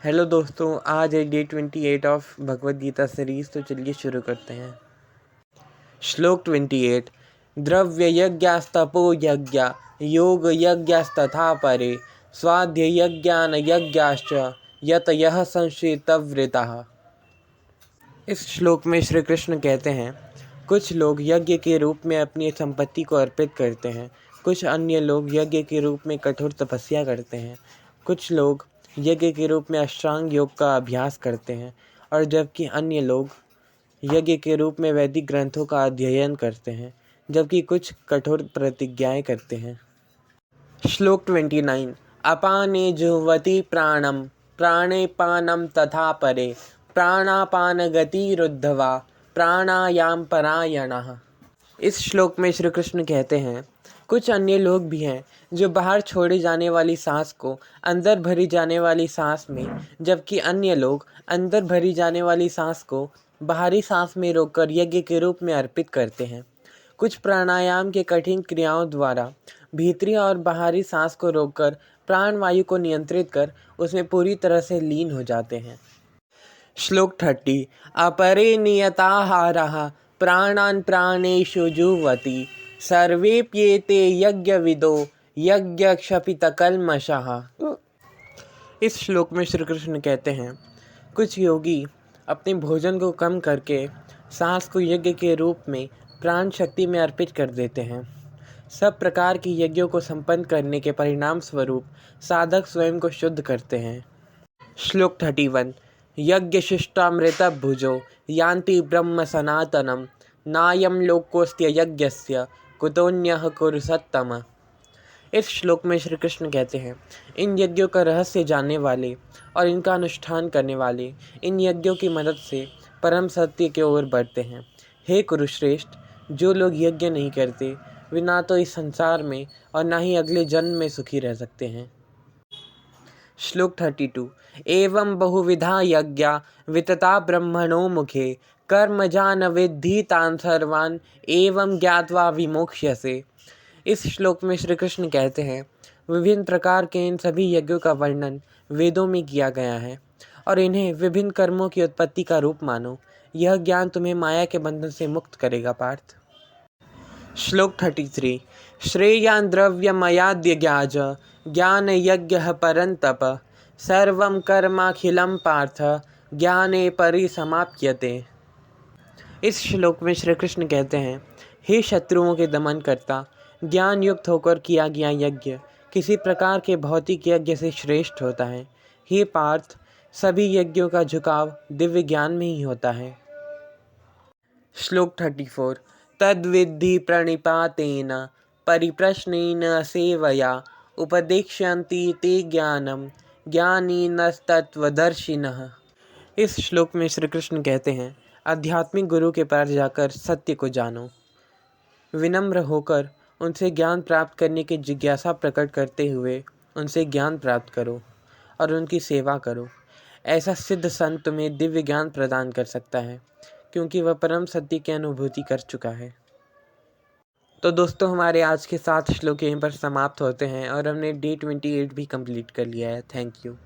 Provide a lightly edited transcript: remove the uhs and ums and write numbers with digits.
Hello दोस्तों, आज है day 28 of Bhagavad Gita series. तो चलिए शुरू करते हैं। श्लोक 28। द्रव्य यज्ञास्तपो यज्ञ योग यज्ञास्तथा परे स्वाध्याय यज्ञान यज्ञाश्च यतयः संशितव्रताः। इस श्लोक में श्री कृष्ण कहते हैं, कुछ लोग यज्ञ के रूप में अपनी संपत्ति को अर्पित करते हैं, कुछ अन्य लोग यज्ञ के रूप में कठोर तपस्या करते हैं, कुछ लोग यज्ञ के रूप में अष्टांग योग का अभ्यास करते हैं, और जबकि अन्य लोग यज्ञ के रूप में वैदिक ग्रंथों का अध्ययन करते हैं, जबकि कुछ कठोर प्रतिज्ञाएं करते हैं। श्लोक 29। अपाने जुह्वति प्राणम प्राणे पानम तथा परे प्राणापान गतिरुद्धवा प्राणायाम परायणः। इस श्लोक में श्री कृष्ण कहते हैं, कुछ अन्य लोग भी हैं जो बाहर छोड़ी जाने वाली सांस को अंदर भरी जाने वाली सांस में, जबकि अन्य लोग अंदर भरी जाने वाली सांस को बाहरी सांस में रोककर यज्ञ के रूप में अर्पित करते हैं। कुछ प्राणायाम के कठिन क्रियाओं द्वारा भीतरी और बाहरी सांस को रोककर प्राण वायु को नियंत्रित कर उसमें पूरी तरह से लीन हो जाते हैं। श्लोक 30। अपरे नियताहारः प्राणान् प्राणेषु जुह्वति सर्वेप्येते यज्ञविदो यज्ञक्षपितकल्मषः। इस श्लोक में श्री कृष्ण कहते हैं, कुछ योगी अपने भोजन को कम करके सांस को यज्ञ के रूप में प्राण शक्ति में अर्पित कर देते हैं। सब प्रकार की यज्ञों को संपन्न करने के परिणाम स्वरूप साधक स्वयं को शुद्ध करते हैं। श्लोक 31। यज्ञशिष्टामृत भुजो यान्ति ब्रह्म सनातनम नायम लोकोस्त्य यज्ञस्य कुतोन्यः कुरु सत्तम। इस श्लोक में श्री कृष्ण कहते हैं, इन यज्ञों का रहस्य जानने वाले और इनका अनुष्ठान करने वाले इन यज्ञों की मदद से परम सत्य की ओर बढ़ते हैं। हे कुरुश्रेष्ठ, जो लोग यज्ञ नहीं करते वे ना तो इस संसार में और ना ही अगले जन्म में सुखी रह सकते हैं। श्लोक 32। एवं बहुविधा यज्ञा वितता ब्रह्मणो मुखे कर्मजान विद्धि तान् सर्वान् एवं ज्ञात्वा विमोक्ष्यसे। इस श्लोक में श्री कृष्ण कहते हैं, विभिन्न प्रकार के इन सभी यज्ञों का वर्णन वेदों में किया गया है और इन्हें विभिन्न कर्मों की उत्पत्ति का रूप मानो। यह ज्ञान तुम्हें माया के बंधन से मुक्त करेगा पार्थ। श्लोक 33। श्रेयान् द्रव्यमयाद्यज्ञाज ज्ञान यज्ञ परन्तप सर्वं कर्माखिलं पार्थ ज्ञाने परिसमाप्यते। इस श्लोक में श्री कृष्ण कहते हैं, हे शत्रुओं के दमन करता, ज्ञान युक्त होकर किया गया यज्ञ किसी प्रकार के भौतिक यज्ञ से श्रेष्ठ होता है। हे पार्थ, सभी यज्ञों का झुकाव दिव्य ज्ञान में ही होता है। श्लोक 34। तद्विद्धि प्रणिपातेन परिप्रश्नेन सेवया उपदेक्ष्यन्ति ते ज्ञानम ज्ञानिनस्तत्त्वदर्शिनः। इस श्लोक में श्री कृष्ण कहते हैं, आध्यात्मिक गुरु के पास जाकर सत्य को जानो, विनम्र होकर उनसे ज्ञान प्राप्त करने की जिज्ञासा प्रकट करते हुए उनसे ज्ञान प्राप्त करो और उनकी सेवा करो। ऐसा सिद्ध संत तुम्हें दिव्य ज्ञान प्रदान कर सकता है, क्योंकि वह परम सत्य की अनुभूति कर चुका है। तो दोस्तों, हमारे आज के 7 श्लोक यहीं पर समाप्त होते हैं और हमने डे 28 भी कंप्लीट कर लिया है। Thank you.